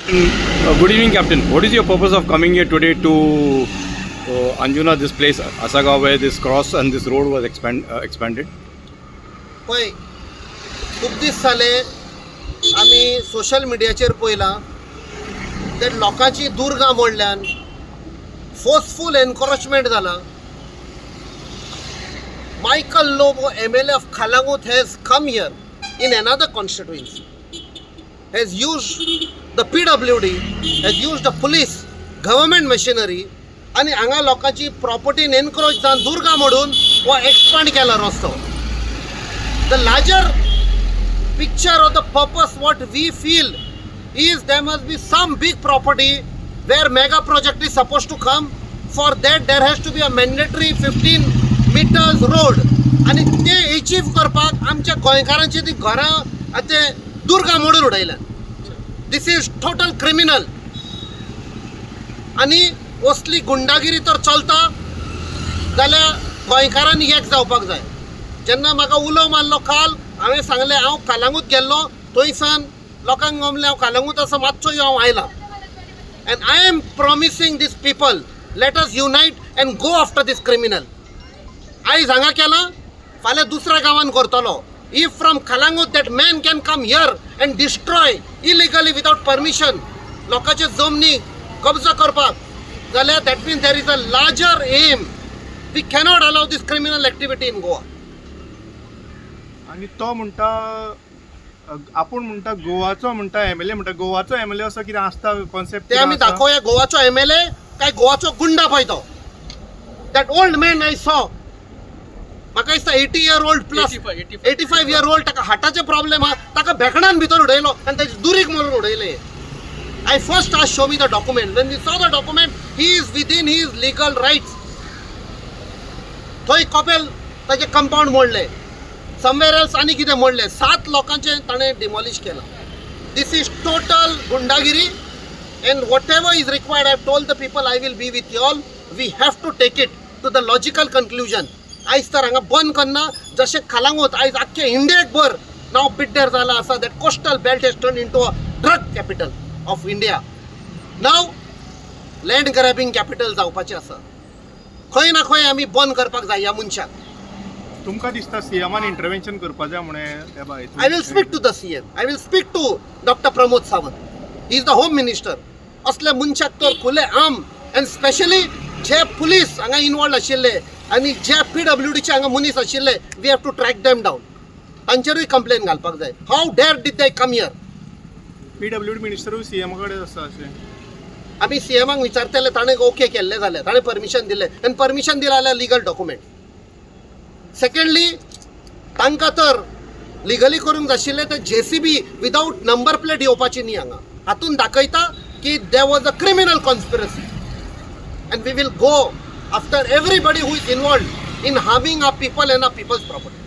Good evening, Captain. What is your purpose of coming here today to Anjuna, this place, Asagaon, where this cross and this road was expanded? पळय खूप दीस जाले आमी social मिडियाचेर पळयलां ते लोकांची Durga मोडल्यान forceful encouragement जाला. Michael Lobo, MLA of Kalangut, has come here in another constituency, has used the PWD, has used the police, government machinery, आणि हांगा लोकांची प्रॉपर्टीन एनक्रोच जावन दुर्गा मोडून हो एक्सपांड केला रस्तो. The larger picture of the purpose what we feel is there must be some big property where mega project is supposed to come. For that there has to be a mandatory 15 meters road, आणि ते achieve करपाक आमच्या गोंयकारांची ती घरां आतां दुर्गा मोडून उडयल्यात. This is total criminal. आणि असली गुंडागिरी तर चलता जाल्यार गोंयकारांनी एक जावपाक जाय. जेन्ना म्हाका उलो मारलो काल हांवें सांगलें हांव कालांगूट गेल्लो थंयसान लोकांक गमलें हांव कालांगूट आसा मातसो यो हांव आयलां. And I am promising these people let us unite and go after these criminal. आयज हांगा केलां फाल्यां दुसऱ्या गांवांत करतलो. If from Calangute that man can come here and destroy illegally without permission लोकांचे जमनी कब्जा करपाक जाल्यार that means there is a larger aim. We cannot allow these criminal activity in Goa. आणि तो म्हणटा आपूण म्हणटा गोवाचो म्हणटा एमएलए म्हणटा गोवाचो एमएलए असो कितें आसता कॉन्सेप्ट ते आमी दाखोवया गोवाचो एमएलए काय गोवाचो गुंडा पळय तो. That old man I saw म्हाका दिसता 80 year old plus 85 year old ताका हार्टाचे प्रॉब्लेम आहा ताका भेकणान भितर उडयलो आनी ताची दुरीक म्हणून उडयले. I first asked show me the document. When we saw the document he is within his legal rights. थंय कपेल ताचे कंपाऊंड मोडले, समवेर एल्स आनी कितें मोडलें. 7 लोकांचे ताणें डिमॉलिश केलां. दिस इज टोटल गुंडागिरी and whatever is required. I have told the people I will be with you all. We have to take it to the logical conclusion. आयज तर हांगा बंद करना जशें कालांगूट आयज आख्खे इंडियेक भर नांव पिड्ड्यार जालां आसा. That coastal belt hedge turn into a drug capital of India. Now land grabbing capital जावपाचें आसा. खंय ना खंय आमी बंद करपाक जाय ह्या मनशाक. तुमकां दिसता सीएमान इंटरव्हेन्शन करपा जाय म्हणे त्या बायेचो? I will speak to the CM. I will speak to Dr. Pramod Sawant. He is the Home Minister. असले मनशाक तर खुले आम एंड स्पेशली जे पुलीस हांगा इन्वॉल्व आशिल्ले आनी जे PWDचे हांगा मनीस आशिल्ले we have to track them down. तांचेरूय कंप्लेन घालपाक जाय. How dare did they come here. PWD मिनिस्टरूय सीएम कडेन आसा अशें. आमी सीएमाक विचारतले ताणें ओके केल्ले जाल्यार ताणें परमिशन दिलें आनी परमिशन दिलें जाल्यार लिगल डॉक्युमेंट. सेकंडली तांकां तर लिगली करूंक जाशिल्लें ते JCB विदाउट नंबर प्लेट येवपाची न्ही हांगा. हातून दाखयता की there was a criminal conspiracy and we will go after everybody who is involve in harming our people and our people's property.